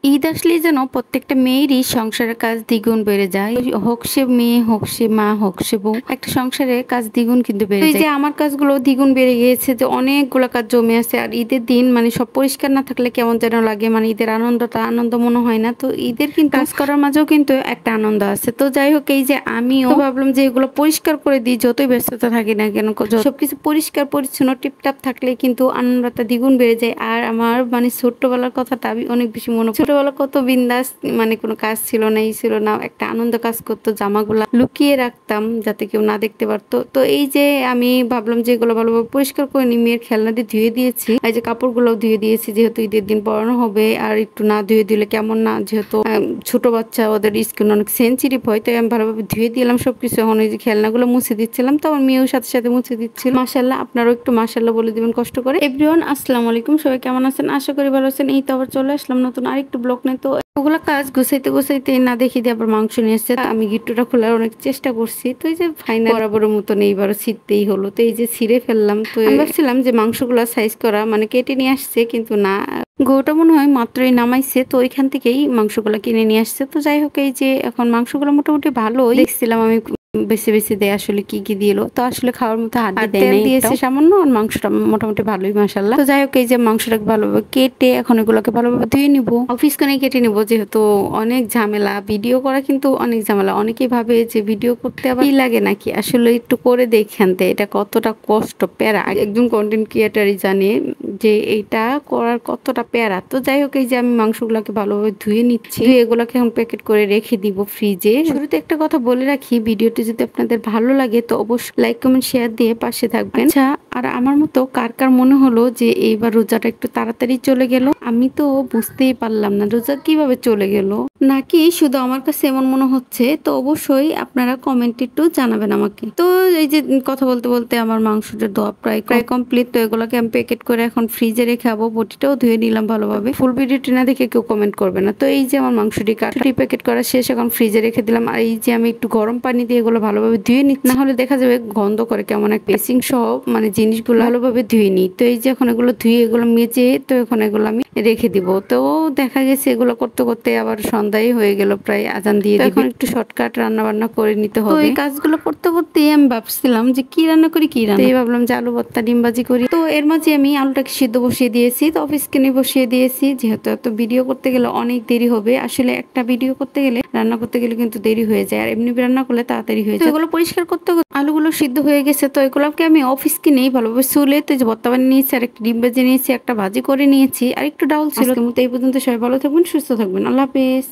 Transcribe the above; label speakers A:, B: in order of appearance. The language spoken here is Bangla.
A: ঈদ আসলেই যেন প্রত্যেকটা মেয়েরই সংসারের কাজ দ্বিগুণ বেড়ে যায়। হোক সে মেয়ে, হোক সে মা, হোক সে বউ, একটা সংসারে কাজ দ্বিগুণ কিন্তু বেড়ে যায়। এই যে আমার কাজগুলো দ্বিগুণ বেড়ে গিয়েছে, যে অনেকগুলো কাজ জমে আছে। আর ঈদের দিন মানে সব পরিষ্কার না থাকলে কেমন যেন লাগে, মানে ঈদের আনন্দটা আনন্দ মনে হয় না। তো ঈদের কিন্তু কাজ করার মাঝেও কিন্তু একটা আনন্দ আছে। তো যাই হোক, এই যে আমিও ভাবলাম যে এগুলো পরিষ্কার করে দিই, যতই ব্যস্ততা থাকি না কেন, সবকিছু পরিষ্কার পরিচ্ছন্ন টিপটাপ থাকলে কিন্তু আনন্দটা দ্বিগুণ বেড়ে যায়। আর আমার মানে ছোট্টবেলার কথাটা আমি অনেক বেশি মনে, ছোটবেলা কত বিন্দাস, মানে কোনো কাজ ছিল না, এই ছিল না, একটা আনন্দ কাজ করতো। জামাগুলা লুকিয়ে রাখতাম যাতে কেউ না দেখতে পারতো। তো এই যে আমি ভাবলাম যে এগুলো ভালোভাবে পরিষ্কার করে নি, মেয়ের খেলনা দিয়ে ধুয়ে দিয়েছি, এই যে কাপড়গুলো ধুয়ে দিয়েছি, যেহেতু ঈদের দিন পরানো হবে। আর একটু না ধুয়ে দিলে কেমন না, যেহেতু ছোট বাচ্চা, ওদের স্কিন অনেক সেন্সিটিভ হয়, তাই আমি ভালোভাবে ধুয়ে দিলাম সবকিছু। এখন এই যে খেলনাগুলো মুছে দিচ্ছিলাম, তো আমার মেয়েও সাথে সাথে মুছে দিচ্ছিল। মাশাল্লাহ, আপনারাও একটু মাশাল্লাহ বলে দিবেন কষ্ট করে। এভরিওয়ান, আসসালামু আলাইকুম, সবাই কেমন আছেন? আশা করি ভালো আছেন। এই তো আবার চলে আসলাম নতুন আরেকটু ব্লগ নিয়ে। তো ওগুলা কাজ গুছাইতে গুছাইতে না দেখি দিয়ে আবার মাংস নিয়ে এসছে। আমি গিট্টুটা খোলার অনেক চেষ্টা করছি, তো এই যে ফাইনাল বরাবরের মতন এইবারও ছিঁড়তেই হলো। তো এই যে ছিঁড়ে ফেললাম। তো আমি ভাবছিলাম যে মাংসগুলা সাইজ করা মানে কেটে নিয়ে আসছে, কিন্তু না, গরুটা মনে হয় মাত্রই নামাইছে, তো ওইখান থেকেই মাংসগুলা কিনে নিয়ে আসছে। তো যাই হোক, এই যে এখন মাংসগুলো মোটামুটি ভালোই দেখছিলাম আমি, বেশি বেশি দেয় আসলে কি কি দিল। তো আসলে খাওয়ার মতো হাড্ডি দেয় না, দিয়েছে সামান্য। আর মাংসটা মোটামুটি ভালোই মাশাআল্লাহ। তো যাই হোক, এই যে মাংসটাকে ভালোভাবে কেটে এখন এগুলোকে ভালোভাবে ধুয়ে নিব, অফিস করে কেটে নিব, যেহেতু অনেক ঝামেলা ভিডিও করা, কিন্তু অনেক ঝামেলা। অনেকেই ভাবে যে ভিডিও করতে আবার কি লাগে নাকি, আসলে একটু করে দেখেনতে এটা কতটা কষ্ট, প্যারা। একজন কন্টেন্ট ক্রিয়েটারই জানে যে এইটা করার কতটা প্যারা। তো যাই হোক, এই যে আমি মাংসগুলোকে ভালোভাবে ধুয়ে নিচ্ছি, ধুয়ে এগুলোকে এখন প্যাকেট করে রেখে দিব ফ্রিজে। শুরুতে একটা কথা বলে রাখি, ভিডিওটি যদি আপনাদের ভালো লাগে তো অবশ্যই লাইক কমেন্ট শেয়ার দিয়ে পাশে থাকবেন। আচ্ছা, আর আমার মতো কার কার মনে হলো যে এইবার রোজাটা একটু তাড়াতাড়ি চলে গেল? আমি তো বুঝতেই পারলাম না রোজা কিভাবে চলে গেল, নাকি শুধু আমার কাছে এমন মনে হচ্ছে? তো অবশ্যই আপনারা কমেন্টে একটু জানাবেন আমাকে। তো এই যে কথা বলতে বলতে আমার মাংসটা ধোয়া প্রায় কমপ্লিট। তো এগুলোকে আমি প্যাকেট করে এখন ফ্রিজে রেখে আবো। বটিটাও ধুয়ে নিলাম ভালোভাবে। ফুল ভিডিওটি না দেখে কেউ কমেন্ট করবে না। তো এই যে আমার মাংসটি প্যাকেট করা শেষ, এখন ফ্রিজে রেখে দিলাম। আর এই যে আমি একটু গরম পানি দিয়ে এগুলো ভালোভাবে ধুয়ে নিচ্ছি, না হলে দেখা যাবে গন্ধ করে কেমন এক পেসিং সহ, মানে জিনিসগুলো ভালোভাবে ধুয়ে নিই। তো এই যে এখন এগুলো ধুয়ে এগুলো মেজে, তো এখন এগুলো আমি রেখে দিব। তো দেখা গেছে এগুলো করতে করতে আবার সন্ধ্যায় হয়ে গেল, প্রায় আজান দিয়ে দিবে। এখন একটু শর্টকাট রান্না বান্না করে নিতে হবে। তো এই কাজগুলো করতে করতে আমি ভাবছিলাম যে কি রান্না করি, কি রান্না, এই ভাবলাম যে আলু ভর্তা ডিম ভাজি করি। তো এর মাঝে আমি আলুটাকে সিদ্ধ বসিয়ে দিয়েছি, তো অফিস কিনে বসিয়ে দিয়েছি, যেহেতু এত ভিডিও করতে গেলে অনেক দেরি হবে। আসলে একটা ভিডিও করতে গেলে, রান্না করতে গেলে কিন্তু দেরি হয়ে যায়, আর এমনি রান্না করলে তাড়াতাড়ি হয়ে যায়। এগুলো পরিষ্কার করতে আলুগুলো সিদ্ধ হয়ে গেছে। তো এগুলোকে আমি অফিস কিনেই ভালোভাবে চুলে, তো যে ভর্তা বানিয়ে নিয়েছি, আর একটা ডিম ভেজে নিয়েছি, একটা ভাজি করে নিয়েছি, আর একটু ডাউল ছিল। এই পর্যন্ত সবাই ভালো থাকবেন, সুস্থ থাকবেন, আল্লাহ হাফেজ।